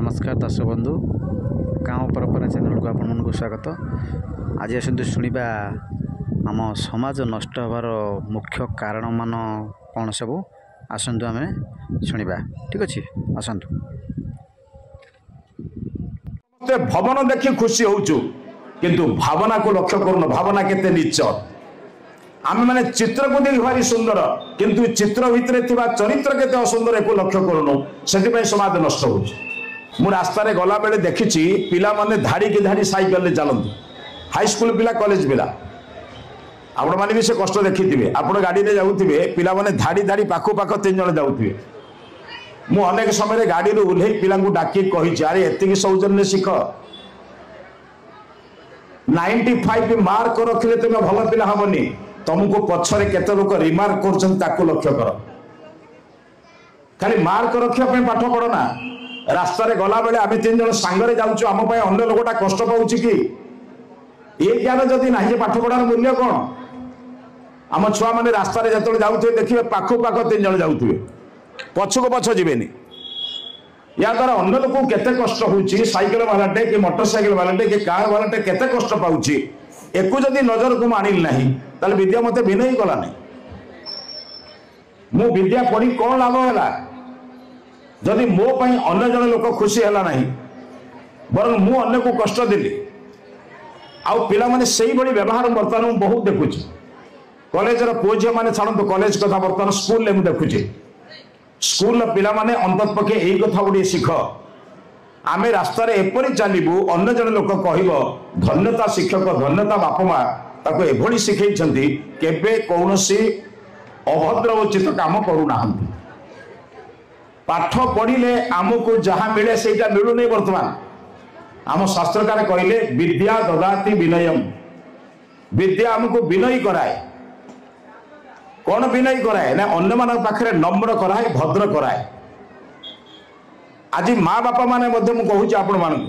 नमस्कार दर्शक बंधु गाँव परंपरा चैनल को आपण को स्वागत। आज आसतु शुणा आम समाज नष्ट हबार मुख्य कारण मान कौन सब आसतु आम शुणा। ठीक अच्छे आसतु। भवन देखी खुशी होचु किंतु भावना को लक्ष्य करूँ। भावना केते नीच। आम मैंने चित्र को देख भारी सुंदर किंतु चित्र भितर थिबा चरित्र केते असुंदर एको लक्ष्य करूँ। से समाज नष्ट हो। मु रास्ता रे गला बेले देखिछि पिला माने धाड़ी की धाड़ी साइकेल रे चलंती। हाई स्कूल पिला कॉलेज पिला आपण माने भी से कष्ट देखिथिबे। आपण गाड़ी रे जाउथिबे पिला माने धाड़ी धाड़ी पाखो पाखो तीन जण जाउथिबे। मु अनेक समय गाड़ी रे उल्हे पिला को डाकी कहिछि अरे एतिकी सौजन्य शिख 95 मार्क रखले तुम भल पिला हबनी। तुमको पछरे केते लोक रिमार्क करछन ताको लक्ष्य कर। खाली मार्क रखिया पे पाठ पढ़ो ना। रास्ता रे गला बेले आमे तीन जण सांगरे जाउछु आम पय अन्य लोकटा कष्ट पाउछि कि ए ज्ञान जदि नाही पाठ पढ़ार मूल्य कोन। आम छुआ माने रास्ता रे जतले जाउथे देखिबे पाखो पाखो तीन जण जाउथिबे पछको पछ जिबेनी। या द्वारा अन्य लोक केते कष्ट होउछि। साइकेल वालाटे कि मोटरसाइकेल वालाटे कि कार वालाटे केते कष्ट पाउछि। एको जदि नजर को मानिल नाही ताले विद्या मते विनय कला नाही। मु विद्या पढ़ी कोन लाभ होला जदि मो पई अन्य जन लोक खुशी हला नाही बरं मु अन्य को कष्ट देली। आउ पिला माने सेही बडी व्यवहार वर्तमान बहुत देखुछि। कॉलेज रो पुओझिया माने छाडंतो कॉलेज कथा वर्तमान स्कूल ले मु देखुछि। स्कूल पिला माने अंतत पके एही कथा गुडी शिख। आमे रास्ता रे एपरि चलीबू अन्य जन लोक कहइबो धन्यता शिक्षक धन्यता बापा मां ताको एभली शिखैछंती केबे कौनसी अभद्र उचित काम करू नाहंती। पाठ पढ़िले आमको जहाँ मिले सेटा मिलू नहीं। वर्तमान आम शास्त्रकार कहले विद्या ददाति विनयम। विद्या हमको विनयी कराए। कौन विनयी कराए ना अन्य मान पाखे नम्र कराए भद्र कराए। आज माँ बापा माने मध्य मु कहूँ आपण मानक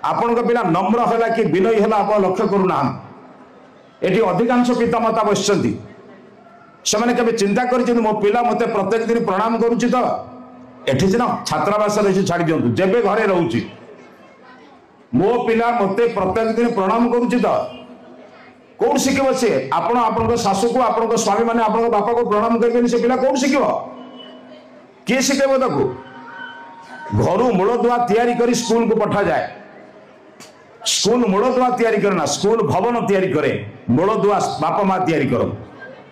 आपण पिला नम्र है कि विनयी है आप लक्ष्य करूना। एटी अधिकांश पिता माता बसचंती से माने केबे चिंता करिसें मो पिला मते प्रत्येक दिन प्रणाम करूची तो एठी सिना छात्रावास रे छाड़ी दियंतु जेबे घरे रहउची मो पिला मते प्रत्येक दिन प्रणाम करूची तो कोन शिखिबो से आपण आपन सासू को आपन स्वामी माने आपन बापा को प्रणाम करबेनी से पिला कोन शिखिबो के शिखेबो ताको। घरू मूलदुआ तैयारी करी स्कूल को पठा जाए। स्कूल मूलदुआ तैयारी करना स्कूल भवन तैयारी करे मूलदुआ बापा माँ तैयारी करो।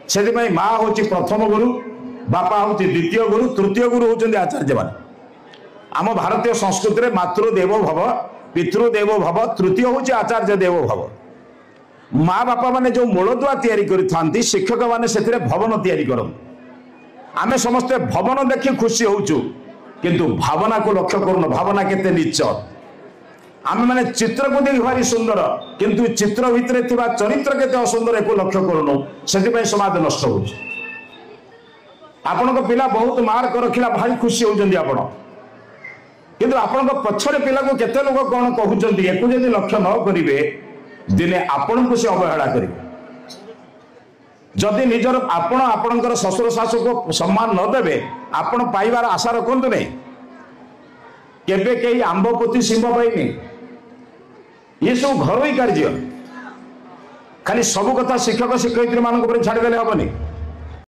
से माँ हूँ प्रथम गुरु बापा हूँ द्वितीय गुरु तृतीय गुरु होती आचार्य मान। आम भारतीय संस्कृति में मातृदेव भव पितृदेव भव तृतीय हूँ आचार्य देव भव। माँ बापा माने जो मूलदुआ तैयारी करी शिक्षक माने से भवन तैयारी कर। आमे समस्ते भवन देखी खुशी होचु किंतु भावना को लक्ष्य करूँ। भावना केते नीच। आम मैंने चित्र को देख भारी सुंदर किंतु चित्र भितर थिबा चरित्र केते असुंदर एको लक्ष्य करूँ। से समाज नष्ट हो। आपण पिला बहुत मार्क रखिला भारी खुशी होउचंदी आपण किंतु आपण पछरे पिला को केते लोक कोन कहउचंदी एको जदि लक्ष्य न करिवे दिने आपण को से अवहेला करिवे। जदि निजर आपण आपणकर ससुर सासु को सम्मान न देवे आपण पाइबार आशा रखंतु नहीं। केबे कई आंब पोती सिंह पाइनी ये सब घरोई कार्य। खाली सब कथा शिक्षक शिक्षयित्री मान छाड़देले हेनी।